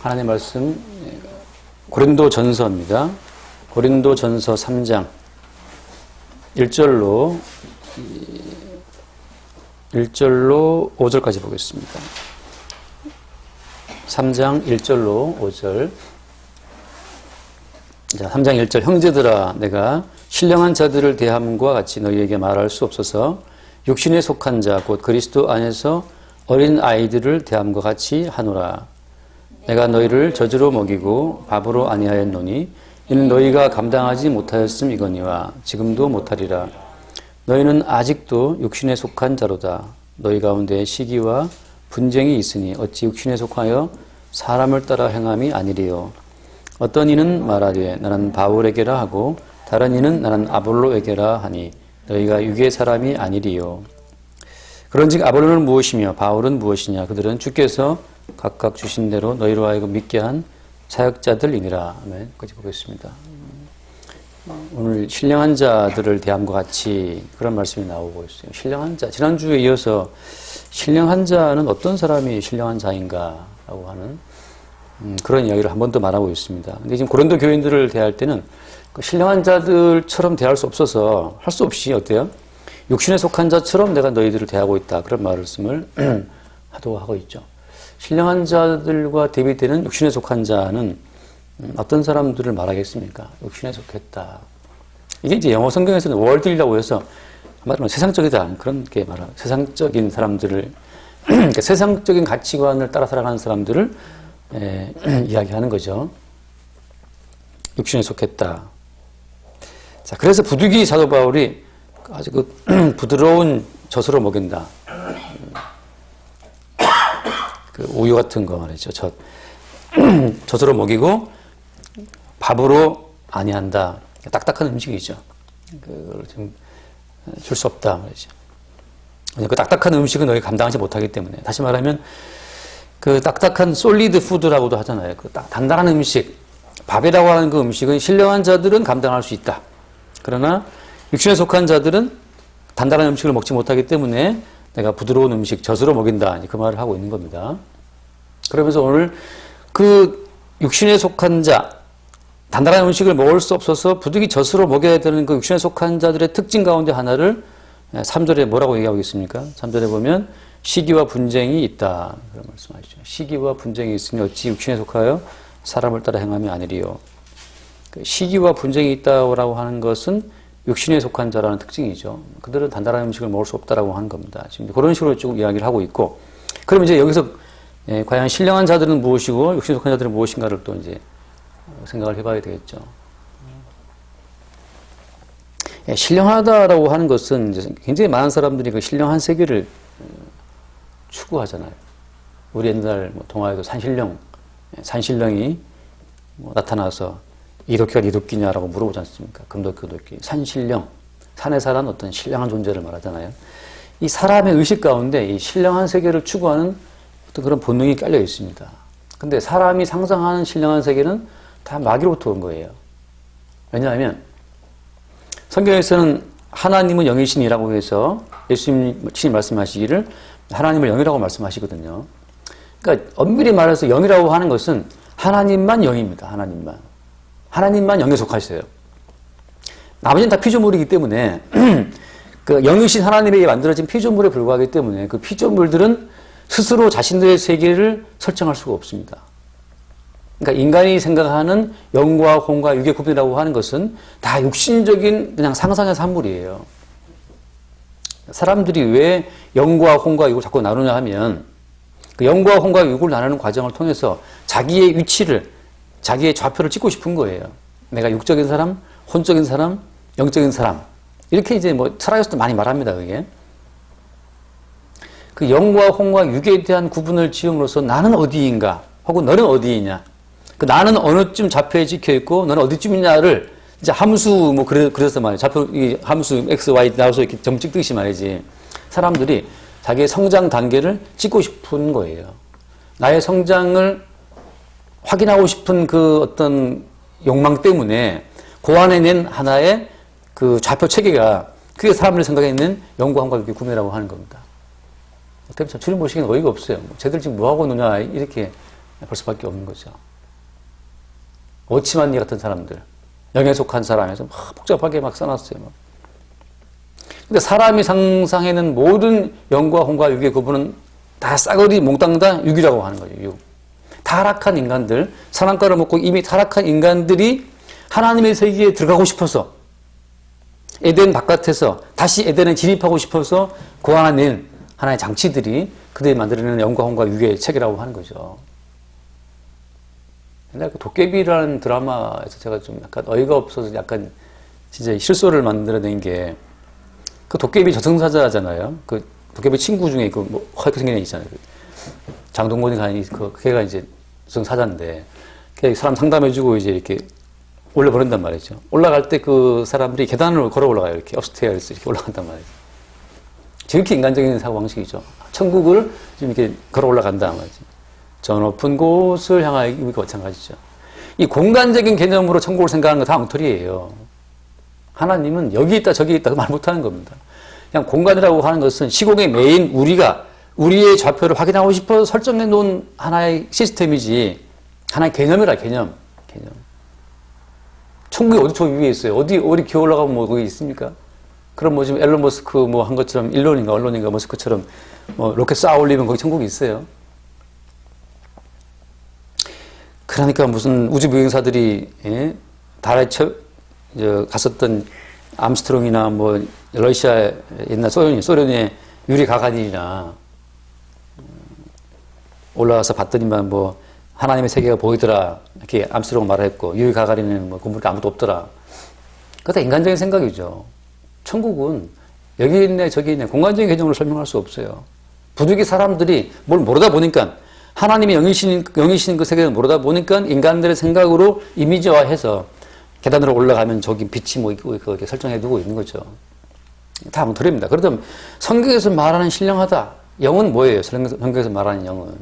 하나님 말씀 고린도전서입니다. 고린도전서 3장 1절로 5절까지 보겠습니다. 3장 1절로 5절. 자, 3장 1절. 형제들아, 내가 신령한 자들을 대함과 같이 너희에게 말할 수 없어서 육신에 속한 자 곧 그리스도 안에서 어린 아이들을 대함과 같이 하노라. 내가 너희를 젖으로 먹이고 밥으로 아니하였노니 이는 너희가 감당하지 못하였음이거니와 지금도 못하리라. 너희는 아직도 육신에 속한 자로다. 너희 가운데 시기와 분쟁이 있으니 어찌 육신에 속하여 사람을 따라 행함이 아니리요. 어떤 이는 말하되 나는 바울에게라 하고 다른 이는 나는 아볼로에게라 하니 너희가 육의 사람이 아니리요. 그런즉 아볼로는 무엇이며 바울은 무엇이냐. 그들은 주께서 각각 주신 대로 너희로 하여금 믿게 한 사역자들이니라. 아멘. 여기까지 보겠습니다. 오늘 신령한 자들을 대함과 같이 그런 말씀이 나오고 있어요. 신령한 자. 지난주에 이어서 신령한 자는 어떤 사람이 신령한 자인가 라고 하는 그런 이야기를 한 번 더 말하고 있습니다. 근데 지금 고린도 교인들을 대할 때는 그 신령한 자들처럼 대할 수 없어서 할 수 없이 어때요? 육신에 속한 자처럼 내가 너희들을 대하고 있다. 그런 말씀을 하고 있죠. 신령한 자들과 대비되는 육신에 속한 자는 어떤 사람들을 말하겠습니까? 육신에 속했다. 이게 이제 영어 성경에서는 월들이라고 해서 말하면 세상적이다. 그런 게 말하고 세상적인 사람들을 그러니까 세상적인 가치관을 따라 살아가는 사람들을 이야기하는 거죠. 육신에 속했다. 자, 그래서 부득이 사도 바울이 아주 그 부드러운 젖으로 먹인다. 그 우유 같은 거 말이죠. 젖으로 먹이고 밥으로 아니한다. 딱딱한 음식이죠. 그걸 좀 줄 수 없다 말이죠. 그 딱딱한 음식은 너희 감당하지 못하기 때문에. 다시 말하면 그 딱딱한 솔리드 푸드라고도 하잖아요. 그 단단한 음식, 밥이라고 하는 그 음식은 신령한 자들은 감당할 수 있다. 그러나 육신에 속한 자들은 단단한 음식을 먹지 못하기 때문에 내가 부드러운 음식, 젖으로 먹인다. 그 말을 하고 있는 겁니다. 그러면서 오늘 그 육신에 속한 자, 단단한 음식을 먹을 수 없어서 부득이 젖으로 먹여야 되는 그 육신에 속한 자들의 특징 가운데 하나를 3절에 뭐라고 얘기하고 있습니까? 3절에 보면 시기와 분쟁이 있다. 그런 말씀하시죠. 시기와 분쟁이 있으니 어찌 육신에 속하여 사람을 따라 행함이 아니리요. 시기와 분쟁이 있다고 하는 것은 육신에 속한 자라는 특징이죠. 그들은 단단한 음식을 먹을 수 없다라고 하는 겁니다. 지금 그런 식으로 쭉 이야기를 하고 있고, 그럼 이제 여기서 과연 신령한 자들은 무엇이고 육신에 속한 자들은 무엇인가를 또 이제 생각을 해봐야 되겠죠. 신령하다라고 하는 것은 이제 굉장히 많은 사람들이 그 신령한 세계를 추구하잖아요. 우리 옛날 동화에도 산신령이 나타나서 이 도끼가 네 도끼냐라고 물어보지 않습니까? 금도끼, 도끼. 산신령, 산에 사는 어떤 신령한 존재를 말하잖아요. 이 사람의 의식 가운데 이 신령한 세계를 추구하는 어떤 그런 본능이 깔려 있습니다. 근데 사람이 상상하는 신령한 세계는 다 마귀로부터 온 거예요. 왜냐하면 성경에서는 하나님은 영이신이라고 해서 예수님 친히 말씀하시기를 하나님을 영이라고 말씀하시거든요. 그러니까 엄밀히 말해서 영이라고 하는 것은 하나님만 영입니다. 하나님만 영에 속하셔요. 나머지는 다 피조물이기 때문에 그 영이신 하나님에게 만들어진 피조물에 불과하기 때문에 그 피조물들은 스스로 자신들의 세계를 설정할 수가 없습니다. 그러니까 인간이 생각하는 영과 혼과 육의 구분이라고 하는 것은 다 육신적인 그냥 상상의 산물이에요. 사람들이 왜 영과 혼과 육을 자꾸 나누냐 하면 그 영과 혼과 육을 나누는 과정을 통해서 자기의 위치를, 자기의 좌표를 찍고 싶은 거예요. 내가 육적인 사람, 혼적인 사람, 영적인 사람. 이렇게 이제 철학에서도 많이 말합니다, 그게. 그 영과 혼과 육에 대한 구분을 지음으로써 나는 어디인가, 혹은 너는 어디이냐. 그 나는 어느쯤 좌표에 찍혀 있고 너는 어디쯤이냐를 이제 함수 그래서 말이에요. 좌표 이 함수 x, y 나와서 이렇게 점 찍듯이 말이지. 사람들이 자기의 성장 단계를 찍고 싶은 거예요. 나의 성장을 확인하고 싶은 그 어떤 욕망 때문에 고안해낸 하나의 그 좌표 체계가 그게 사람들이 생각하는 영과 혼과 육의 구분이라고 하는 겁니다. 어떻게 주님 보시기에는 어이가 없어요. 쟤들 지금 뭐하고 노냐 이렇게 볼 수밖에 없는 거죠. 오치만니 같은 사람들, 영에 속한 사람에서 막 복잡하게 막 써놨어요. 막. 근데 사람이 상상해낸 모든 영과 혼과 육의 구분은 다 싸그리 몽땅 다 육이라고 하는 거죠. 육. 타락한 인간들, 선악과를 먹고 이미 타락한 인간들이 하나님의 세계에 들어가고 싶어서 에덴 바깥에서 다시 에덴에 진입하고 싶어서 고안해낸 하나의 장치들이 그들이 만들어내는 영과 혼과 육의 책이라고 하는 거죠. 옛날 그 도깨비라는 드라마에서 제가 좀 약간 어이가 없어서 약간 진짜 실소를 만들어낸 게 그 도깨비 저승사자잖아요. 그 도깨비 친구 중에 그 뭐 허옇게 생긴 애 있잖아요. 장동건이 가는 그 걔가 이제 저승사자인데 걔 사람 상담해주고 이제 이렇게 올려보낸단 말이죠. 올라갈 때 그 사람들이 계단을 걸어 올라가요. 이렇게 업스테어에서 이렇게 올라간단 말이죠. 지극히 인간적인 사고방식이죠. 천국을 지금 이렇게 걸어 올라간다 말이죠. 저 높은 곳을 향하여 이거 마찬가지죠. 이 공간적인 개념으로 천국을 생각하는 거 다 엉터리예요. 하나님은 여기 있다 저기 있다 그 말 못하는 겁니다. 그냥 공간이라고 하는 것은 시공의 메인 우리가 우리의 좌표를 확인하고 싶어서 설정해 놓은 하나의 시스템이지 하나의 개념이라 개념. 천국이 어디 저 위에 있어요. 어디 기어 올라가면 뭐 거기 있습니까? 그럼 뭐 지금 앨런 머스크 뭐 한 것처럼 일론인가 언론인가 머스크처럼 뭐 로켓 쌓아 올리면 거기 천국이 있어요. 그러니까 무슨 우주 비행사들이 달에 갔었던 암스트롱이나 뭐 러시아 옛날 소련의 유리 가가닌이나 올라가서 봤더니만 뭐 하나님의 세계가 보이더라 이렇게 암스트롱 말했고 유리 가가린은 뭐 공부할 게 아무도 없더라. 그거 다 인간적인 생각이죠. 천국은 여기 있네 저기 있네 공간적인 개념으로 설명할 수 없어요. 부득이 사람들이 뭘 모르다 보니까 하나님의 영이신 그 세계를 모르다 보니까 인간들의 생각으로 이미지화해서 계단으로 올라가면 저기 빛이 뭐 있고 그렇게 설정해두고 있는 거죠. 다 엉터리입니다. 그렇다면 성경에서 말하는 신령하다. 영은 뭐예요? 성경에서 말하는 영은.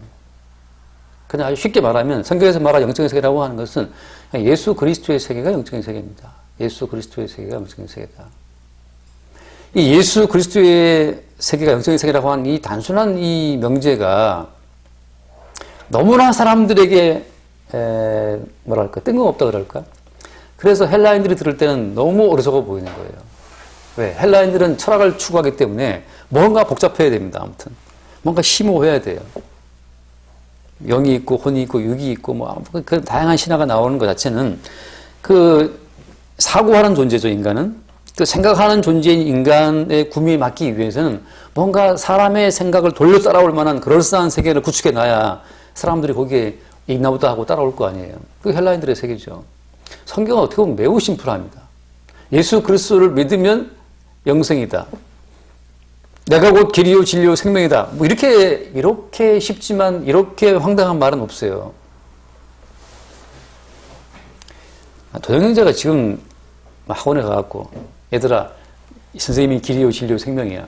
그냥 아주 쉽게 말하면 성경에서 말하는 영적인 세계라고 하는 것은 예수 그리스도의 세계가 영적인 세계입니다. 예수 그리스도의 세계가 영적인 세계다. 이 예수 그리스도의 세계가 영적인 세계라고 하는 이 단순한 이 명제가 너무나 사람들에게 뭐랄까 뜬금없다 그럴까? 그래서 헬라인들이 들을 때는 너무 어리석어 보이는 거예요. 왜? 헬라인들은 철학을 추구하기 때문에 뭔가 복잡해야 됩니다. 아무튼 뭔가 심오해야 돼요. 영이 있고 혼이 있고 육이 있고 뭐 그 다양한 신화가 나오는 것 자체는 그 사고하는 존재죠. 인간은 그 생각하는 존재인 인간의 구미에 맞기 위해서는 뭔가 사람의 생각을 돌려 따라올 만한 그럴싸한 세계를 구축해 놔야 사람들이 거기에 있나보다 하고 따라올 거 아니에요. 그 헬라인들의 세계죠. 성경은 어떻게 보면 매우 심플합니다. 예수 그리스도를 믿으면 영생이다. 내가 곧 길이요 진리요 생명이다. 뭐 이렇게 쉽지만 이렇게 황당한 말은 없어요. 도영형제가 지금 학원에 가갖고 얘들아 선생님이 길이요 진리요 생명이야.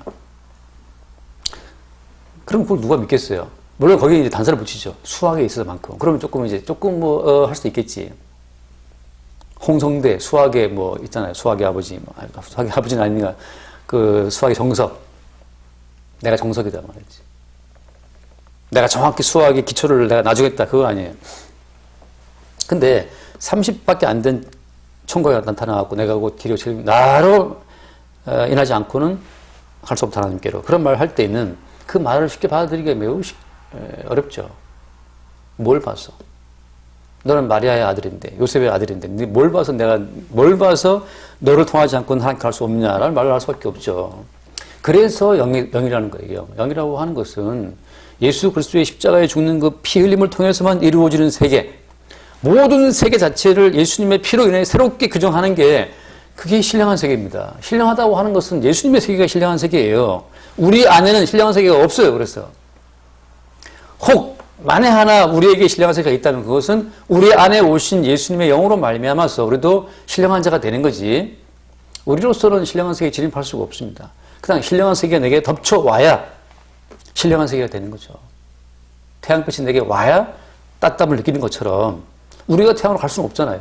그럼 그걸 누가 믿겠어요? 물론 거기에 이제 단서를 붙이죠. 수학에 있어서만큼. 그러면 조금 뭐 할 수도 있겠지. 홍성대 수학의 뭐 있잖아요. 수학의 아버지. 수학의 아버지는 아니니까 그 수학의 정석. 내가 정석이다 말이지. 내가 정확히 수학의 기초를 내가 놔주겠다. 그거 아니에요. 근데 30밖에 안 된 총각이 나타나갖고 내가 곧 길이요 진리요 나로 인하지 않고는 갈 수 없다 하나님께로. 그런 말을 할 때는 그 말을 쉽게 받아들이기가 매우 어렵죠. 뭘 봤어? 너는 마리아의 아들인데, 요셉의 아들인데, 뭘 봐서 너를 통하지 않고는 하나님 갈 수 없냐라는 말을 할 수밖에 없죠. 그래서 영이라는 거예요. 영이라고 하는 것은 예수 그리스도의 십자가에 죽는 그 피 흘림을 통해서만 이루어지는 세계, 모든 세계 자체를 예수님의 피로 인해 새롭게 규정하는 게 그게 신령한 세계입니다. 신령하다고 하는 것은 예수님의 세계가 신령한 세계예요. 우리 안에는 신령한 세계가 없어요. 그래서 혹 만에 하나 우리에게 신령한 세계가 있다면 그것은 우리 안에 오신 예수님의 영으로 말미암아서 우리도 신령한 자가 되는 거지 우리로서는 신령한 세계에 진입할 수가 없습니다. 그냥 신령한 세계가 내게 덮쳐와야 신령한 세계가 되는 거죠. 태양빛이 내게 와야 따뜻함을 느끼는 것처럼 우리가 태양으로 갈 수는 없잖아요.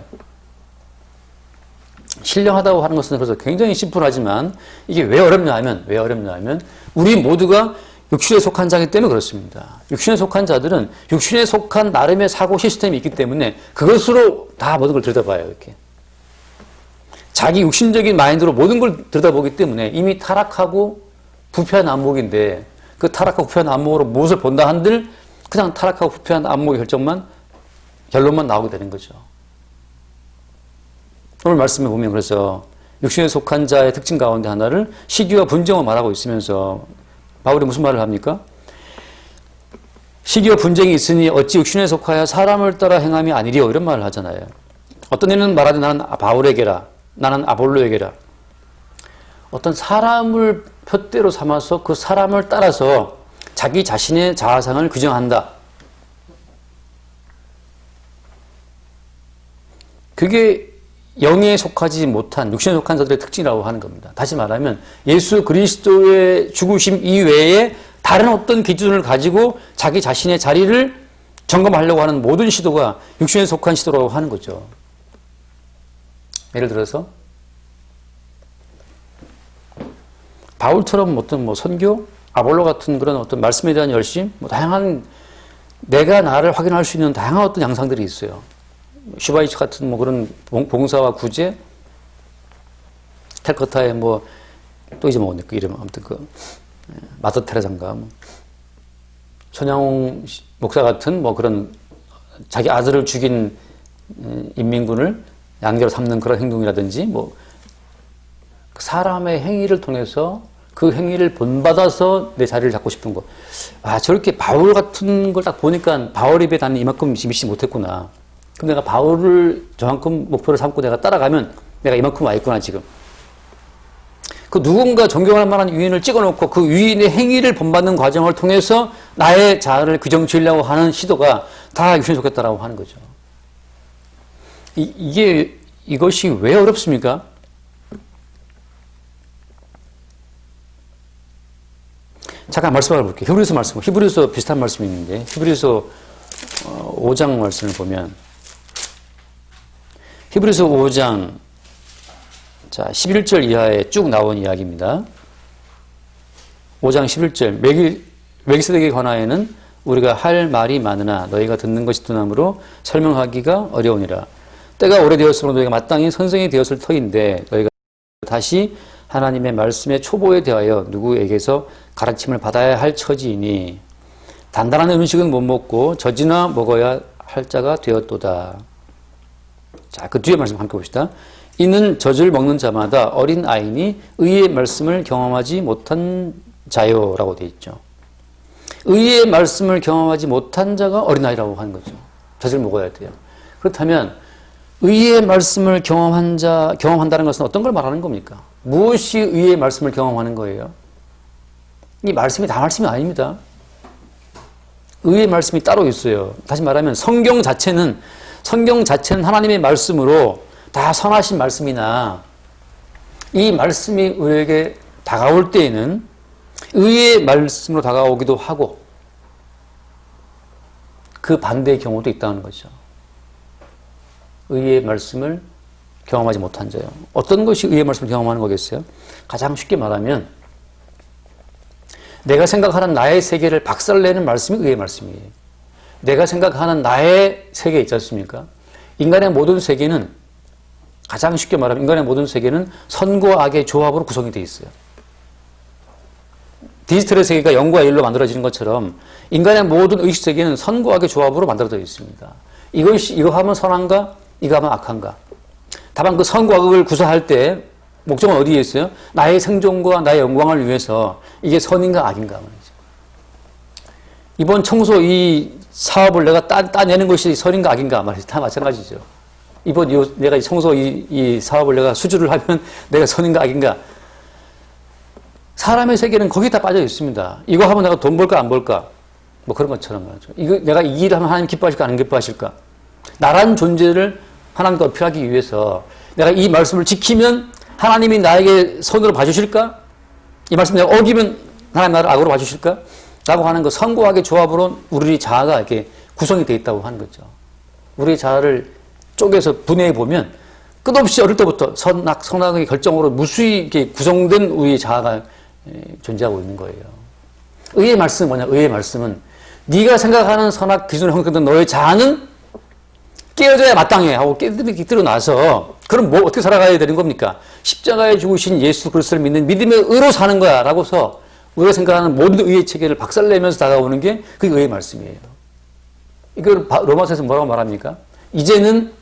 신령하다고 하는 것은 그래서 굉장히 심플하지만 이게 왜 어렵냐 하면 우리 모두가 육신에 속한 자이기 때문에 그렇습니다. 육신에 속한 자들은 육신에 속한 나름의 사고 시스템이 있기 때문에 그것으로 다 모든 걸 들여다봐요. 이렇게. 자기 육신적인 마인드로 모든 걸 들여다보기 때문에 이미 타락하고 부패한 안목인데 그 타락하고 부패한 안목으로 무엇을 본다 한들 그냥 타락하고 부패한 안목의 결론만 나오게 되는 거죠. 오늘 말씀에 보면 그래서 육신에 속한 자의 특징 가운데 하나를 시기와 분쟁을 말하고 있으면서 바울이 무슨 말을 합니까? 시기와 분쟁이 있으니 어찌 육신에 속하여 사람을 따라 행함이 아니리요 이런 말을 하잖아요. 어떤 이는 말하되 나는 바울에게라 나는 아볼로에게라 어떤 사람을 표대로 삼아서 그 사람을 따라서 자기 자신의 자아상을 규정한다. 그게 영에 속하지 못한 육신에 속한 자들의 특징이라고 하는 겁니다. 다시 말하면 예수 그리스도의 죽으심 이외에 다른 어떤 기준을 가지고 자기 자신의 자리를 점검하려고 하는 모든 시도가 육신에 속한 시도라고 하는 거죠. 예를 들어서 바울처럼 어떤 선교, 아볼로 같은 그런 어떤 말씀에 대한 열심, 다양한 내가 나를 확인할 수 있는 다양한 어떤 양상들이 있어요. 슈바이츠 같은 그런 봉사와 구제, 캘커타의 또 잊어먹었네 그 이름 아무튼 마더 테레사인가 천양홍 목사 같은 그런 자기 아들을 죽인 인민군을 양자로 삼는 그런 행동이라든지 사람의 행위를 통해서 그 행위를 본받아서 내 자리를 잡고 싶은 거. 저렇게 바울 같은 걸 딱 보니까 바울 입에 나는 이만큼 미치 못했구나. 그럼 내가 바울을 저만큼 목표를 삼고 내가 따라가면 내가 이만큼 와 있구나 지금. 그 누군가 존경할 만한 유인을 찍어놓고 그 유인의 행위를 본받는 과정을 통해서 나의 자아를 규정 지으려고 하는 시도가 다 육신에 속했다라고 하는 거죠. 이것이 왜 어렵습니까? 잠깐 말씀을 볼게요. 히브리서 비슷한 말씀이 있는데 히브리서 5장 말씀을 보면 히브리서 5장 11절 이하에 쭉 나온 이야기입니다. 5장 11절 멜기세덱에 관하여는 우리가 할 말이 많으나 너희가 듣는 것이 둔함으로 설명하기가 어려우니라. 때가 오래되었으므로 너희가 마땅히 선생이 되었을 터인데 너희가 다시 하나님의 말씀의 초보에 대하여 누구에게서 가르침을 받아야 할 처지이니 단단한 음식은 못 먹고 젖이나 먹어야 할 자가 되었도다. 자, 그 뒤에 말씀 함께 봅시다. 이는 젖을 먹는 자마다 어린 아이니 의의 말씀을 경험하지 못한 자요라고 되어 있죠. 의의 말씀을 경험하지 못한 자가 어린아이라고 하는 거죠. 젖을 먹어야 돼요. 그렇다면 의의 말씀을 경험한다는 것은 어떤 걸 말하는 겁니까? 무엇이 의의 말씀을 경험하는 거예요? 이 말씀이 다 말씀이 아닙니다. 의의 말씀이 따로 있어요. 다시 말하면 성경 자체는 하나님의 말씀으로 다 선하신 말씀이나 이 말씀이 우리에게 다가올 때에는 의의 말씀으로 다가오기도 하고 그 반대의 경우도 있다는 거죠. 의의 말씀을 경험하지 못한 자요. 어떤 것이 의의 말씀을 경험하는 거겠어요? 가장 쉽게 말하면 내가 생각하는 나의 세계를 박살내는 말씀이 의의 말씀이에요. 내가 생각하는 나의 세계 있지 않습니까? 인간의 모든 세계는 가장 쉽게 말하면 인간의 모든 세계는 선과 악의 조합으로 구성이 되어 있어요. 디지털의 세계가 0과 1로 만들어지는 것처럼 인간의 모든 의식 세계는 선과 악의 조합으로 만들어져 있습니다. 이거 하면 선한가? 이거 하면 악한가? 다만 그 선과 악을 구사할 때 목적은 어디에 있어요? 나의 생존과 나의 영광을 위해서 이게 선인가 악인가 말이죠. 이번 청소 이 사업을 내가 따내는 것이 선인가 악인가 말이죠. 다 마찬가지죠. 내가 이 청소 이 사업을 내가 수주를 하면 내가 선인가 악인가. 사람의 세계는 거기 다 빠져 있습니다. 이거 하면 내가 돈 벌까 안 벌까? 그런 것처럼 말이죠. 내가 이 일을 하면 하나님 기뻐하실까 안 기뻐하실까? 나란 존재를 하나님께 어필하기 위해서 내가 이 말씀을 지키면 하나님이 나에게 선으로 봐주실까? 이 말씀 내가 어기면 하나님 나를 악으로 봐주실까? 라고 하는 그 선과 악의 조합으로 우리 자아가 이렇게 구성이 되어 있다고 하는 거죠. 우리 자아를 쪼개서 분해해 보면 끝없이 어릴 때부터 선악의 결정으로 무수히 이렇게 구성된 우리 자아가 존재하고 있는 거예요. 의의 말씀은 뭐냐? 의의 말씀은 네가 생각하는 선악 기준을 형성된 너의 자아는 깨어져야 마땅해 하고 깨뜨려 놔서 그럼 뭐 어떻게 살아가야 되는 겁니까? 십자가에 죽으신 예수 그리스도를 믿는 믿음의 의로 사는 거야 라고서 우리가 생각하는 모든 의의 체계를 박살내면서 다가오는 게 그게 의의 말씀이에요. 이걸 로마서에서 뭐라고 말합니까? 이제는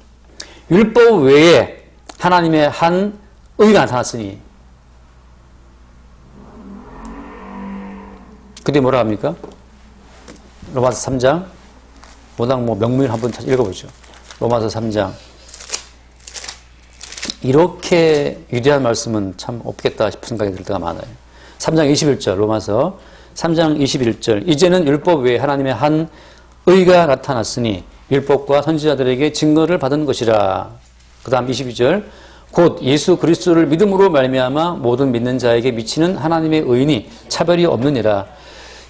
율법 외에 하나님의 한 의가 나타났으니. 그게 뭐라 합니까? 로마서 3장. 워낙 명문을 한번 다시 읽어보죠. 로마서 3장. 이렇게 위대한 말씀은 참 없겠다 싶은 생각이 들 때가 많아요. 3장 21절, 로마서 3장 21절. 이제는 율법 외에 하나님의 한 의가 나타났으니 율법과 선지자들에게 증거를 받은 것이라. 그 다음 22절. 곧 예수 그리스도를 믿음으로 말미암아 모든 믿는 자에게 미치는 하나님의 의인이 차별이 없느니라.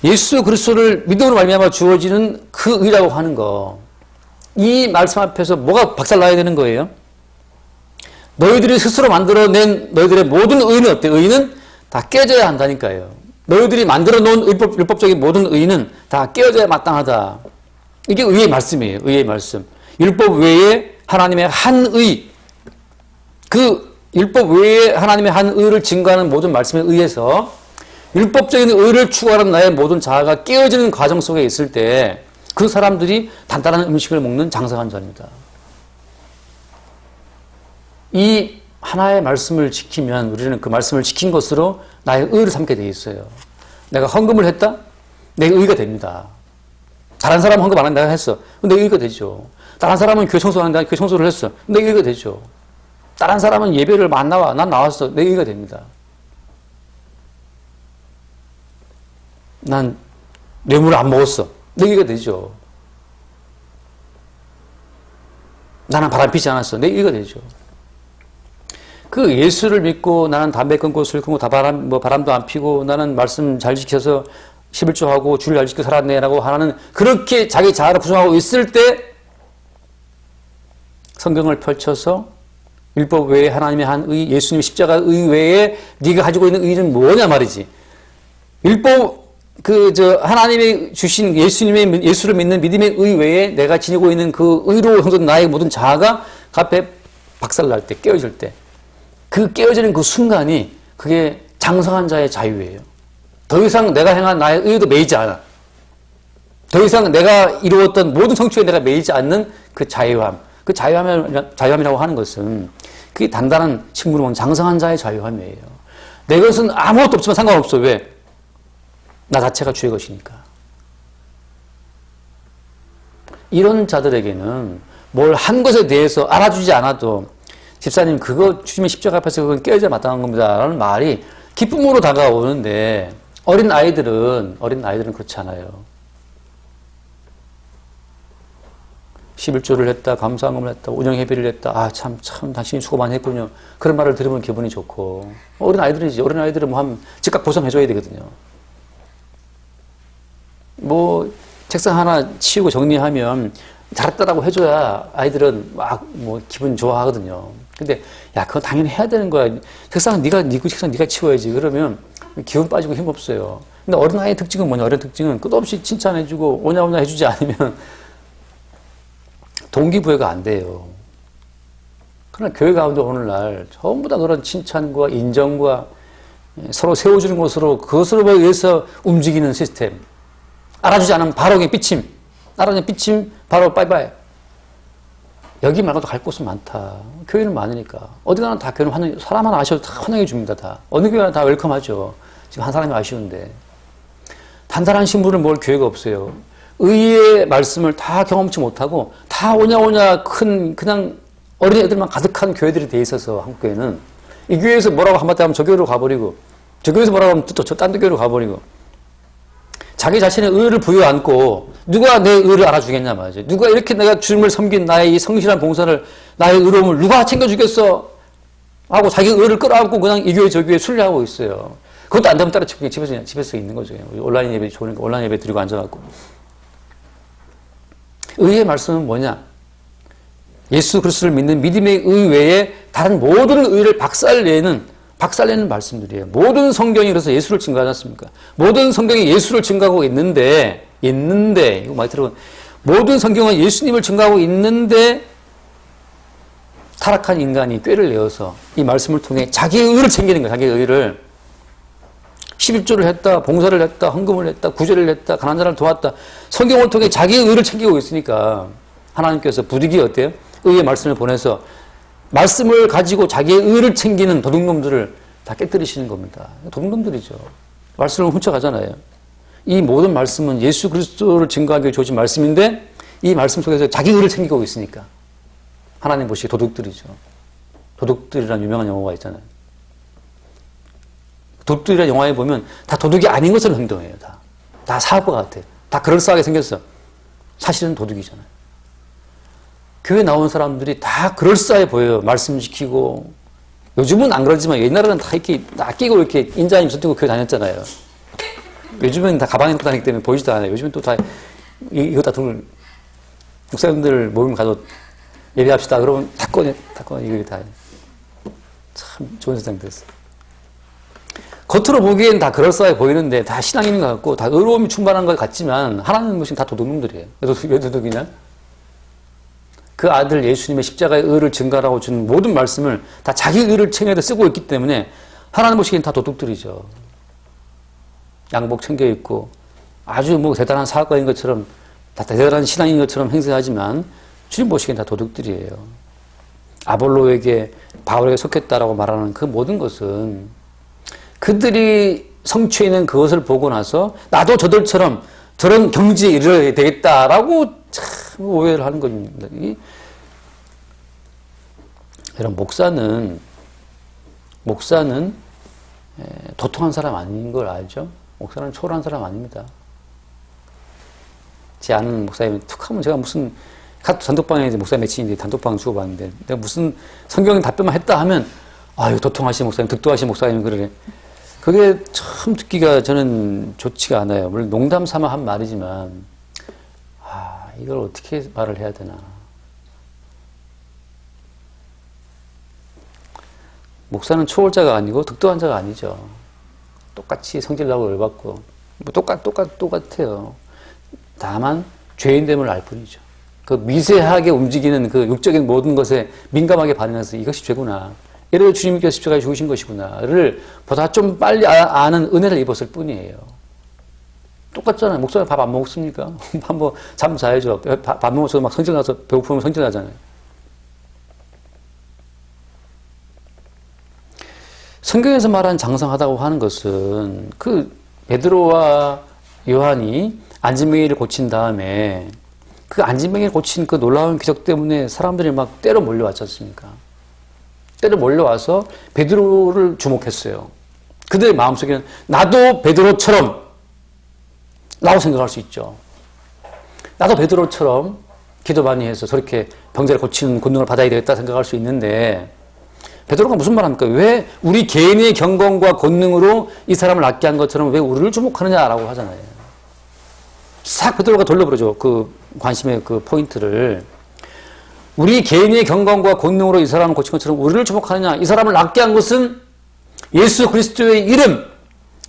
예수 그리스도를 믿음으로 말미암아 주어지는 그 의라고 하는 거. 이 말씀 앞에서 뭐가 박살나야 되는 거예요? 너희들이 스스로 만들어낸 너희들의 모든 의는 어때? 의는 다 깨져야 한다니까요. 너희들이 만들어 놓은 율법적인 모든 의는 다 깨어져야 마땅하다. 이게 의의 말씀이에요. 의의 말씀. 율법 외에 하나님의 한 의. 그 율법 외에 하나님의 한 의를 증거하는 모든 말씀에 의해서 율법적인 의를 추구하는 나의 모든 자아가 깨어지는 과정 속에 있을 때 그 사람들이 단단한 음식을 먹는 장성한 자입니다. 이 하나의 말씀을 지키면 우리는 그 말씀을 지킨 것으로 나의 의를 삼게 돼 있어요. 내가 헌금을 했다? 내 의가 됩니다. 다른 사람은 헌금 안 한다 내가 했어. 내 의가 되죠. 다른 사람은 교회 청소한다 교회 청소를 했어. 내 의가 되죠. 다른 사람은 예배를 안 나와. 난 나왔어. 내 의가 됩니다. 난 뇌물을 안 먹었어. 내 의가 되죠. 나는 바람 피지 않았어. 내 의가 되죠. 그 예수를 믿고 나는 담배 끊고 술 끊고 다 바람도 안 피고 나는 말씀 잘 지켜서 11조하고 줄 잘 지켜 살았네라고 하는 그렇게 자기 자아를 부정하고 있을 때 성경을 펼쳐서 율법 외에 하나님의 한 의, 예수님 십자가 의 외에 네가 가지고 있는 의는 뭐냐 말이지. 율법 하나님이 주신 예수를 믿는 믿음의 의 외에 내가 지니고 있는 그 의로 형성된 나의 모든 자아가 앞에 박살날 때, 깨어질 때, 그 깨어지는 그 순간이 그게 장성한 자의 자유예요. 더 이상 내가 행한 나의 의도 매이지 않아. 더 이상 내가 이루었던 모든 성취에 내가 매이지 않는 그 자유함. 그 자유함이라고 하는 것은 그게 단단한 식물을 먹는 장성한 자의 자유함이에요. 내 것은 아무것도 없지만 상관없어. 왜? 나 자체가 주의 것이니까. 이런 자들에게는 뭘 한 것에 대해서 알아주지 않아도 집사님 그거 주님의 십자가 앞에서 그건 깨어져야 마땅한 겁니다 라는 말이 기쁨으로 다가오는데 어린 아이들은 그렇지 않아요. 11조를 했다, 감사함을 했다, 운영회비를 했다. 참 당신이 수고 많이 했군요. 그런 말을 들으면 기분이 좋고. 어린 아이들이지. 어린 아이들은 즉각 보상해줘야 되거든요. 책상 하나 치우고 정리하면 잘했다라고 해줘야 아이들은 기분 좋아하거든요. 근데, 그건 당연히 해야 되는 거야. 책상 네가 치워야지. 그러면 기운 빠지고 힘없어요. 근데 어린아이의 특징은 뭐냐? 어린 특징은 끝없이 칭찬해주고 오냐오냐 해주지 않으면 동기부여가 안 돼요. 그러나 교회 가운데 오늘날 전부 다 그런 칭찬과 인정과 서로 세워주는 것으로 그것으로 의해서 움직이는 시스템. 알아주지 않으면 바로 그냥 삐침. 알아주면 삐침, 바로 빠이빠이. 여기 말고도 갈 곳은 많다. 교회는 많으니까. 어디 가나 다 교회는 사람 하나 아셔도 다 환영해 줍니다. 다. 어느 교회나 다 웰컴하죠. 지금 한 사람이 아쉬운데. 단단한 신부를 모을 교회가 없어요. 의의 말씀을 다 경험치 못하고 다 오냐 그냥 어린 애들만 가득한 교회들이 돼 있어서 한국 교회는 이 교회에서 뭐라고 한마디 하면 저 교회로 가버리고 저 교회에서 뭐라고 하면 또 딴 교회로 가버리고 자기 자신의 의를 부여안고 누가 내 의를 알아주겠냐 말이죠. 누가 이렇게 내가 주님을 섬긴 나의 이 성실한 봉사를 나의 의로움을 누가 챙겨주겠어 하고 자기 의를 끌어안고 그냥 이 교회 저 교회 순례하고 있어요. 그것도 안 되면 따로 집에서 있는 거죠. 온라인 예배 좋으니까 온라인 예배 드리고 앉아갖고. 의의 말씀은 뭐냐? 예수 그리스도를 믿는 믿음의 의 외에 다른 모든 의를 박살내는 박살내는 말씀들이에요. 모든 성경이 그래서 예수를 증거하지 않습니까? 모든 성경이 예수를 증거하고 있는데, 이거 많이 들어본, 모든 성경은 예수님을 증거하고 있는데, 타락한 인간이 꾀를 내어서 이 말씀을 통해 자기의 의를 챙기는 거예요. 자기의 의를. 11조를 했다, 봉사를 했다, 헌금을 했다, 구제를 했다, 가난한 자를 도왔다. 성경을 통해 자기의 의를 챙기고 있으니까 하나님께서 부득이 어때요? 의의 말씀을 보내서 말씀을 가지고 자기의 의를 챙기는 도둑놈들을 다 깨뜨리시는 겁니다. 도둑놈들이죠. 말씀을 훔쳐가잖아요. 이 모든 말씀은 예수 그리스도를 증거하기 위해 주어진 말씀인데 이 말씀 속에서 자기 의를 챙기고 있으니까 하나님 보시기에 도둑들이죠. 도둑들이라는 유명한 영화가 있잖아요. 도둑들이라는 영화에 보면 다 도둑이 아닌 것처럼 행동해요. 다 사업가 같아요. 다 그럴싸하게 생겼어. 사실은 도둑이잖아요. 교회 나온 사람들이 다 그럴싸해 보여요. 말씀 지키고. 요즘은 안 그러지만 옛날에는 다 이렇게 아끼고 이렇게 인자님 손 들고 교회 다녔잖아요. 요즘은 다 가방에 넣고 다니기 때문에 보이지도 않아요. 요즘은 또 다 이거 다 들고 목사님들 모임 가도 예배합시다. 그러면 다 꺼내 이거 다. 참 좋은 세상 됐어. 겉으로 보기엔 다 그럴싸해 보이는데 다 신앙인인 것 같고 다 의로움이 충만한 것 같지만 하나님 보시면 다 도둑놈들이에요. 왜 도둑이냐? 그 아들 예수님의 십자가의 의를 증가하라고 준 모든 말씀을 다 자기 의를 챙겨서 쓰고 있기 때문에 하나님 보시기엔 다 도둑들이죠. 양복 챙겨 입고 아주 뭐 대단한 사업가인 것처럼 다 대단한 신앙인 것처럼 행세하지만 주님 보시기엔 다 도둑들이에요. 아볼로에게 바울에게 속했다라고 말하는 그 모든 것은 그들이 성취해 있는 그것을 보고 나서 나도 저들처럼 저런 경지에 이르러야 되겠다라고 참 오해를 하는 겁니다. 여러분 목사는 도통한 사람 아닌 걸 알죠? 목사는 초라한 사람 아닙니다. 제 아는 목사님이 툭 하면 제가 무슨 단톡방에 목사 매칭인데 단톡방 주고받는데 내가 무슨 성경 답변만 했다 하면 아유 도통하신 목사님, 득도하신 목사님 그러네. 그게 참 듣기가 저는 좋지가 않아요. 물론 농담 삼아 한 말이지만 이걸 어떻게 말을 해야 되나. 목사는 초월자가 아니고 득도한 자가 아니죠. 똑같이 성질나고 열받고 뭐 똑같아요. 다만 죄인됨을 알 뿐이죠. 그 미세하게 움직이는 그 육적인 모든 것에 민감하게 반응해서 이것이 죄구나. 이래도 주님께서 십자가에 죽으신 것이구나를 보다 좀 빨리 아는 은혜를 입었을 뿐이에요. 똑같잖아요. 목사님 밥 안 먹습니까? 잠 자야죠. 밥 먹어서 막 성질나서 배고프면 성질나잖아요. 성경에서 말한 장성하다고 하는 것은 그 베드로와 요한이 안진뱅이를 고친 다음에 그 안진뱅이를 고친 그 놀라운 기적 때문에 사람들이 막 때려 몰려왔지 않습니까? 때려 몰려와서 베드로를 주목했어요. 그들의 마음속에는 나도 베드로처럼 라고 생각할 수 있죠. 나도 베드로처럼 기도 많이 해서 저렇게 병자를 고치는 권능을 받아야 되겠다 생각할 수 있는데 베드로가 무슨 말 합니까? 왜 우리 개인의 경건과 권능으로 이 사람을 낫게 한 것처럼 왜 우리를 주목하느냐라고 하잖아요. 싹 베드로가 돌려버리죠. 그 관심의 그 포인트를. 우리 개인의 경건과 권능으로 이 사람을 고친 것처럼 우리를 주목하느냐. 이 사람을 낫게 한 것은 예수 그리스도의 이름,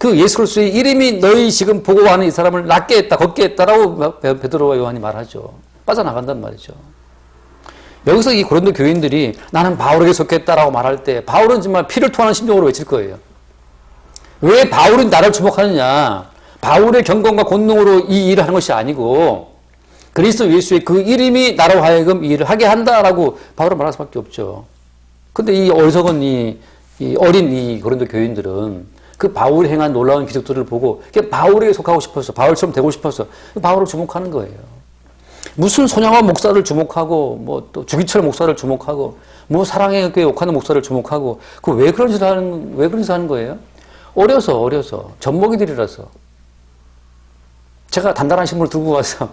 그 예수 그리스도의 이름이 너희 지금 보고 하는 이 사람을 낫게 했다, 걷게 했다라고 베드로와 요한이 말하죠. 빠져나간단 말이죠. 여기서 이 고린도 교인들이 나는 바울에게 속했다라고 말할 때 바울은 정말 피를 토하는 심정으로 외칠 거예요. 왜 바울은 나를 주목하느냐. 바울의 경건과 권능으로 이 일을 하는 것이 아니고 그리스도 예수의 그 이름이 나로 하여금 이 일을 하게 한다라고 바울은 말할 수밖에 없죠. 근데 이 어리석은 이 어린 이 고린도 교인들은 그 바울이 행한 놀라운 기적들을 보고 바울에게 속하고 싶어서 바울처럼 되고 싶어서 바울을 주목하는 거예요. 무슨 손양원 목사를 주목하고 뭐 또 주기철 목사를 주목하고 뭐 사랑의 교회 욕하는 목사를 주목하고 그 왜 그런 짓을 하는 거예요? 어려서 젖먹이들이라서. 제가 단단한 신문을 들고 가서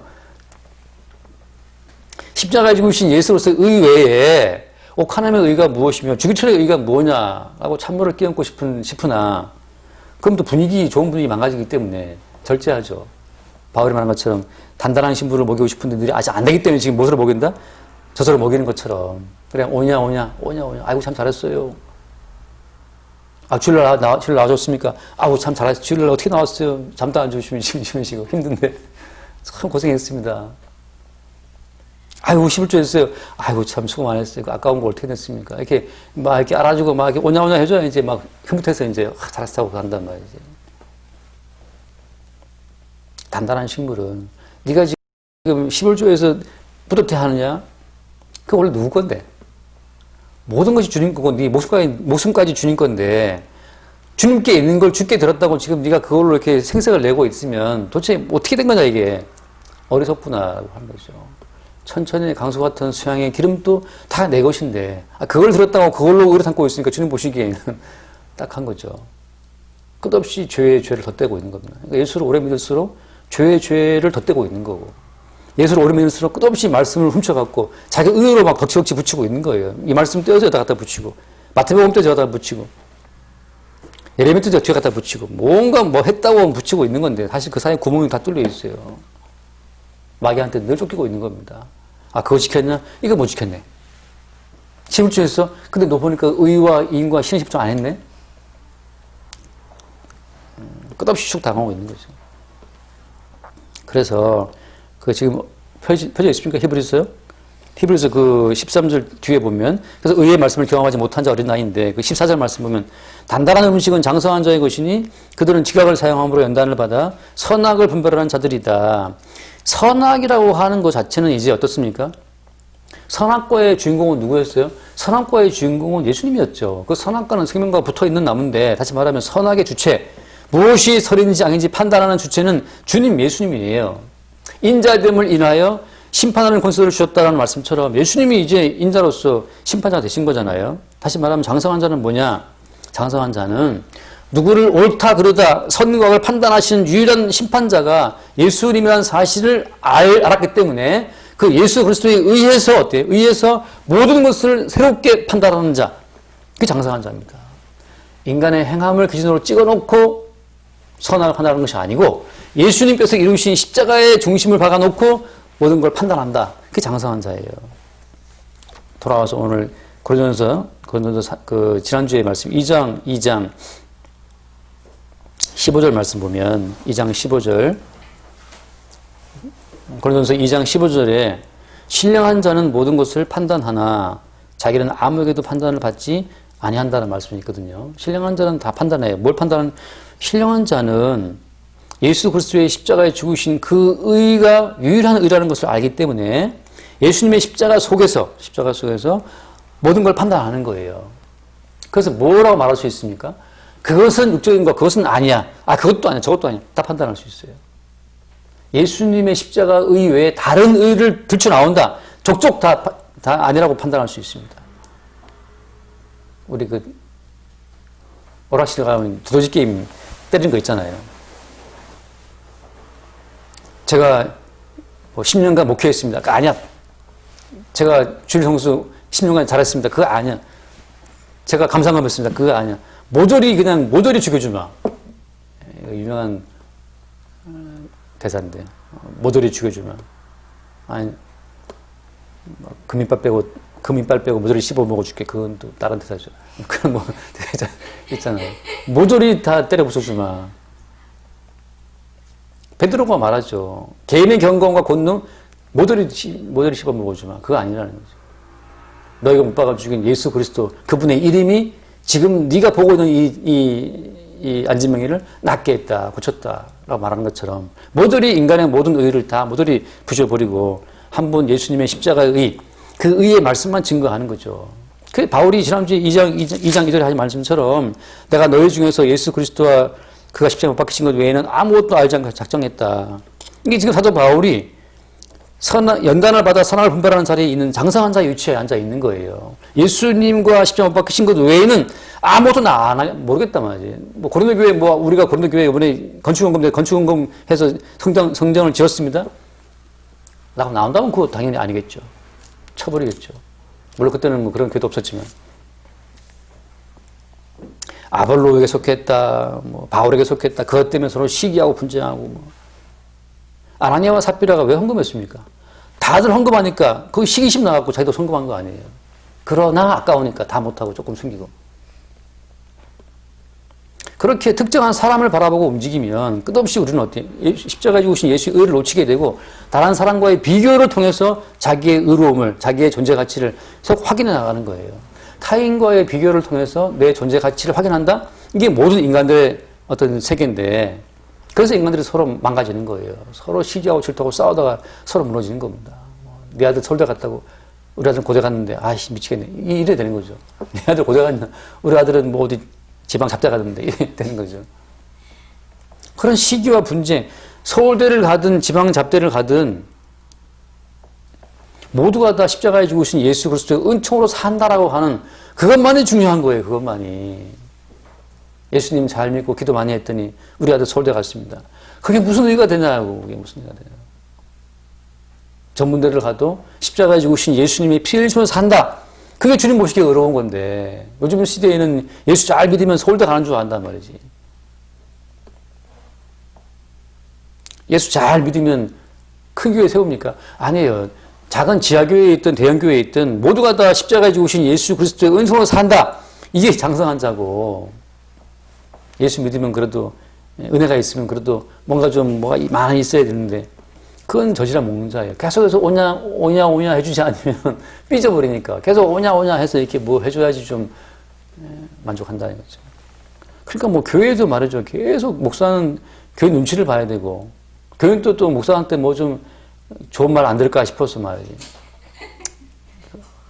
십자가에 죽으신 예수로서의 의 외에 하나님의 의가 무엇이며 주기철의 의가 뭐냐라고 찬물을 끼얹고 싶으나 그럼 또 좋은 분위기 망가지기 때문에 절제하죠. 바울이 말한 것처럼 단단한 신부를 먹이고 싶은 분들이 아직 안 되기 때문에 지금 무엇으로 먹인다? 젖으로 먹이는 것처럼. 그냥 오냐. 아이고 참 잘했어요. 주일날 나와줬습니까? 아우, 참 잘하셨어요. 주일날 어떻게 나왔어요? 잠도 안 주무시고 힘든데. 참 고생했습니다. 아이고, 11조 했어요. 아이고, 참 수고 많았어요. 아까운 거 어떻게 됐습니까? 이렇게 막 이렇게 알아주고 막 이렇게 오냐오냐 해줘야 이제 막 흐뭇해서 이제 잘했다고 간단 말이지. 단단한 식물은 네가 지금 11조에서 뿌듯해 하느냐? 그거 원래 누구 건데? 모든 것이 주님 거고 네 목숨까지 주님 건데 주님께 있는 걸 주께 들었다고 지금 네가 그걸로 이렇게 생색을 내고 있으면 도대체 어떻게 된 거냐 이게. 어리석구나라고 하는 거죠. 천천히 강수 같은 수양의 기름도 다 내 것인데 그걸 들었다고 그걸로 의를 삼고 있으니까 주님 보시기에는 딱한 거죠. 끝없이 죄의 죄를 덧대고 있는 겁니다. 그러니까 예수를 오래 믿을수록 죄의 죄를 덧대고 있는 거고 예수를 오래 믿을수록 끝없이 말씀을 훔쳐갖고 자기 의로 막 덕지덕지 붙이고 있는 거예요. 이 말씀 떼어서 여기다 갖다 붙이고 마태복음 떼어서 여기다 붙이고 예레미야 떼어서 뒤에 갖다 붙이고 뭔가 뭐 했다고 붙이고 있는 건데 사실 그 사이에 구멍이 다 뚫려 있어요. 마귀한테 늘 쫓기고 있는 겁니다. 그거 지켰냐? 이거 못 지켰네. 11조 했어? 근데 너 보니까 의와 이인과 신의 집중 안 했네? 끝없이 쭉 당하고 있는 거죠. 그래서 그 지금 펴져 있습니까? 히브리서요? 히브리서 그 13절 뒤에 보면 그래서 의의 말씀을 경험하지 못한 자 어린아이인데 그 14절 말씀 보면 단단한 음식은 장성한 자의 것이니 그들은 지각을 사용함으로 연단을 받아 선악을 분별하는 자들이다. 선악이라고 하는 것 자체는 이제 어떻습니까? 선악과의 주인공은 누구였어요? 선악과의 주인공은 예수님이었죠. 그 선악과는 생명과 붙어있는 나무인데 다시 말하면 선악의 주체 무엇이 선인지 악인지 판단하는 주체는 주님 예수님이에요. 인자됨을 인하여 심판하는 권세를 주셨다는 말씀처럼 예수님이 이제 인자로서 심판자가 되신 거잖아요. 다시 말하면 장성한 자는 뭐냐? 장성한 자는 누구를 옳다 그르다 선과 악을 판단하시는 유일한 심판자가 예수님이라는 사실을 알았기 때문에 그 예수 그리스도에 의해서 어때요? 의해서 모든 것을 새롭게 판단하는 자, 그게 장성한 자입니다. 인간의 행함을 기준으로 찍어놓고 선악을 판단하는 것이 아니고 예수님께서 이루신 십자가의 중심을 박아놓고 모든 걸 판단한다. 그게 장성한 자예요. 돌아와서 오늘 고린도서 그 지난주에 말씀 2장 15절 말씀 보면 2장 15절 고린도서 2장 15절에 신령한 자는 모든 것을 판단하나 자기는 아무에게도 판단을 받지 아니한다는 말씀이 있거든요. 신령한 자는 다 판단해요. 뭘 판단하는? 신령한 자는 예수 그리스도의 십자가에 죽으신 그 의가 유일한 의라는 것을 알기 때문에 예수님의 십자가 속에서 모든 걸 판단하는 거예요. 그래서 뭐라고 말할 수 있습니까? 그것은 육적인 것, 그것은 아니야. 그것도 아니야, 저것도 아니야. 다 판단할 수 있어요. 예수님의 십자가 의 외에 다른 의를 들춰나온다. 족족 다 아니라고 판단할 수 있습니다. 우리 오락실에 가면 두더지 게임 때리는 거 있잖아요. 제가 10년간 목회했습니다. 그거 아니야. 제가 주일 성수 10년간 잘했습니다. 그거 아니야. 제가 감상하였습니다. 그거 아니야. 모조리 죽여주마. 유명한 대사인데 모조리 죽여주마. 아니 금이빨 빼고 모조리 씹어 먹어줄게. 그건 또 다른 대사죠. 그런 대사 있잖아요. 모조리 다 때려 부숴주마. 베드로가 말하죠. 개인의 경건과 권능 모조리 씹어 먹어주마. 그거 아니라는 거죠. 너희가 못 박아 죽인 예수 그리스도 그분의 이름이 지금 네가 보고 있는 이 안진명이를 낫게 했다, 고쳤다라고 말하는 것처럼 모조리 인간의 모든 의를 다 모조리 부셔버리고 한 분 예수님의 십자가의 의, 그 의의 말씀만 증거하는 거죠. 그 바울이 지난주에 2장 2절에 하신 말씀처럼 내가 너희 중에서 예수 그리스도와 그가 십자가 못 박히신 것 외에는 아무것도 알지 않고 작정했다. 이게 지금 사도 바울이 연단을 받아 선악을 분별하는 자리에 있는 장성한 자의 위치에 앉아 있는 거예요. 예수님과 십자가 못 박히신 것 외에는 아무것도 모르겠단 말이지. 고린도 교회 우리가 고린도 교회 이번에 건축원금 해서 성전을 지었습니다. 라고 나온다면 그거 당연히 아니겠죠. 쳐버리겠죠. 물론 그때는 그런 교회도 없었지만. 아볼로에게 속했다, 바울에게 속했다. 그것 때문에 서로 시기하고 분쟁하고 아나니아와 삽비라가 왜 헌금했습니까? 다들 헌금하니까 거기 시기심 나갖고 자기도 헌금한 거 아니에요. 그러나 아까우니까 다 못하고 조금 숨기고. 그렇게 특정한 사람을 바라보고 움직이면 끝없이 우리는 어때? 십자가에 죽으신 예수의 의를 놓치게 되고 다른 사람과의 비교를 통해서 자기의 의로움을, 자기의 존재 가치를 계속 확인해 나가는 거예요. 타인과의 비교를 통해서 내 존재 가치를 확인한다? 이게 모든 인간들의 어떤 세계인데 그래서 인간들이 서로 망가지는 거예요. 서로 시기하고 질투하고 싸우다가 서로 무너지는 겁니다. 네 아들 서울대 갔다고 우리 아들 고대 갔는데 아이씨 미치겠네. 이래 되는 거죠. 네 아들 고대 갔나? 우리 아들은 뭐 어디 지방 잡대 갔는데 이래 되는 거죠. 그런 시기와 분쟁, 서울대를 가든 지방 잡대를 가든 모두가 다 십자가에 죽으신 예수 그리스도의 은총으로 산다라고 하는 그것만이 중요한 거예요. 그것만이. 예수님 잘 믿고 기도 많이 했더니 우리 아들 서울대 갔습니다. 그게 무슨 의미가 되냐고. 그게 무슨 의미가 되냐. 전문대를 가도 십자가에 죽으신 예수님이 피 흘리시면서 산다. 그게 주님 모시기 어려운 건데 요즘 시대에는 예수 잘 믿으면 서울대 가는 줄 안단 말이지. 예수 잘 믿으면 큰 교회 세웁니까? 아니에요. 작은 지하교회에 있든 대형교회에 있든 모두가 다 십자가에 죽으신 예수 그리스도의 은총으로 산다. 이게 장성한 자고 예수 믿으면 그래도 은혜가 있으면 그래도 뭔가 좀 뭐가 많이 있어야 되는데 그건 저지라 먹는 자예요. 계속해서 오냐 해주지 않으면 삐져버리니까 계속 오냐 해서 이렇게 뭐 해줘야지 좀 만족한다는 거죠. 그러니까 뭐 교회도 말이죠. 계속 목사는 교회 눈치를 봐야 되고 교회는 또 목사한테 뭐 좀 좋은 말 안 들을까 싶어서 말이지.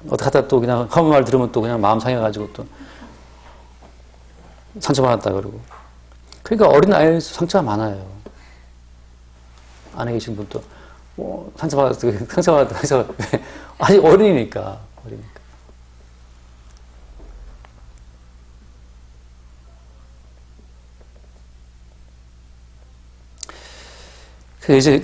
어떻게 하다 또 그냥 험한 말 들으면 또 그냥 마음 상해가지고 또 상처받았다 그러고. 그러니까 어린아이에서 상처가 많아요. 안에 계신 분도 뭐 상처받았다. 아직 어리니까. 이제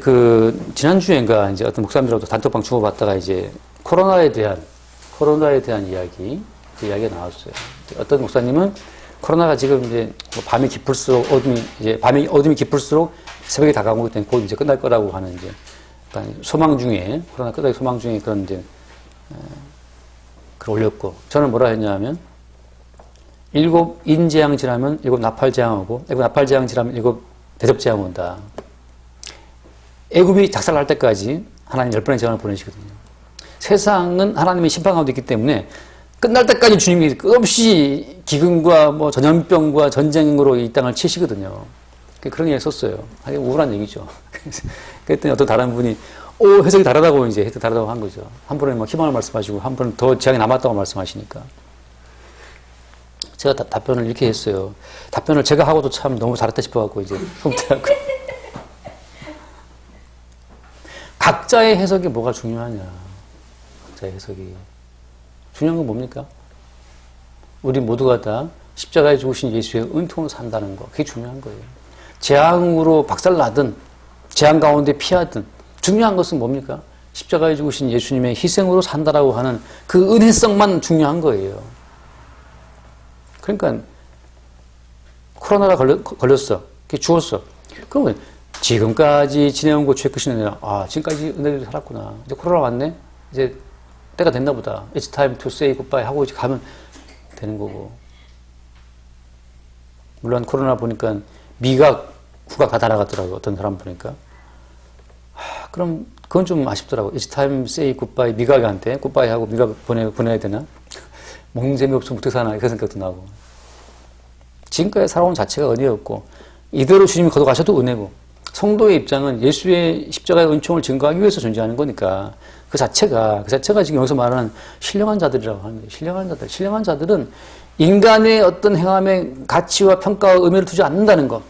지난주엔가 이제 어떤 목사님들하고 단톡방 주고받다가 이제 코로나에 대한 이야기, 그 이야기가 나왔어요. 어떤 목사님은 코로나가 지금 이제 밤이 깊을수록 어둠이 깊을수록 새벽이 다가오기 때문에 곧 이제 끝날 거라고 하는 이제 약간 소망 중에, 코로나 끝나기 소망 중에 그런 이제, 글 올렸고, 저는 뭐라 했냐면, 7 인재앙 지나면 7 나팔재앙 오고, 7 나팔재앙 지나면 7 대접재앙 온다. 애굽이 작살날 때까지 하나님 10번의 재앙을 보내시거든요. 세상은 하나님의 심판 가운데 있기 때문에 끝날 때까지 주님이 끝없이 기근과 뭐 전염병과 전쟁으로 이 땅을 치시거든요. 그런 얘기 썼어요. 아주 우울한 얘기죠. 그랬더니 어떤 다른 분이 해석이 다르다고 이제 해석이 다르다고 한 거죠. 한 분은 뭐 희망을 말씀하시고 한 분은 더 재앙이 남았다고 말씀하시니까. 제가 답변을 이렇게 했어요. 답변을 제가 하고도 참 너무 잘했다 싶어갖고 이제 흐뭇해갖고. 각자의 해석이 뭐가 중요하냐. 각자의 해석이. 중요한 건 뭡니까? 우리 모두가 다 십자가에 죽으신 예수의 은총으로 산다는 거. 그게 중요한 거예요. 재앙으로 박살나든 재앙 가운데 피하든 중요한 것은 뭡니까? 십자가에 죽으신 예수님의 희생으로 산다라고 하는 그 은혜성만 중요한 거예요. 그러니까 코로나가 걸렸어. 죽었어. 그러면 지금까지 지내온 것 죄 크신 은혜라. 지금까지 은혜를 살았구나. 이제 코로나 왔네? 이제 때가 됐나 보다. It's time to say goodbye 하고 이제 가면 되는 거고. 물론 코로나 보니까 미각, 후각 다 날아갔더라고요. 어떤 사람 보니까. 그럼 그건 좀 아쉽더라고요. It's time to say goodbye. 미각한테 goodbye 하고 미각 보내야 되나? 먹는 재미없으면 어떻게 사나? 이런 생각도 나고. 지금까지 살아온 자체가 은혜였고 이대로 주님이 걷어가셔도 은혜고 성도의 입장은 예수의 십자가의 은총을 증거하기 위해서 존재하는 거니까 그 자체가 지금 여기서 말하는 신령한 자들이라고 하는 거예요. 신령한 자들은 인간의 어떤 행함의 가치와 평가와 의미를 두지 않는다는 것.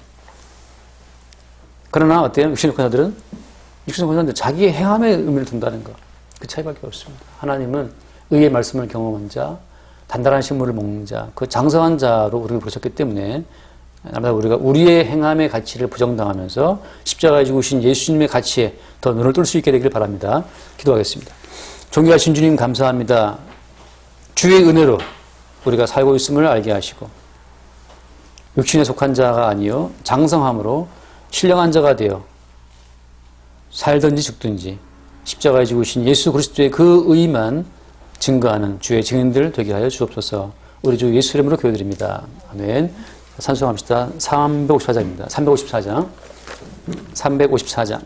그러나 어때요? 육신의 권자들은 자기의 행함의 의미를 둔다는 것. 그 차이밖에 없습니다. 하나님은 의의 말씀을 경험한 자, 단단한 식물을 먹는 자, 그 장성한 자로 우리를 부르셨기 때문에 날마다 우리가 우리의 행함의 가치를 부정당하면서 십자가에 죽으신 예수님의 가치에 더 눈을 뜰 수 있게 되길 바랍니다. 기도하겠습니다. 존귀하신 주님 감사합니다. 주의 은혜로 우리가 살고 있음을 알게 하시고 육신에 속한 자가 아니요 장성함으로 신령한 자가 되어 살든지 죽든지 십자가에 죽으신 예수 그리스도의 그 의만 증거하는 주의 증인들 되게 하여 주옵소서. 우리 주 예수 이름으로 기도드립니다. 아멘. 찬송합시다. 354장입니다. 354장. 354장.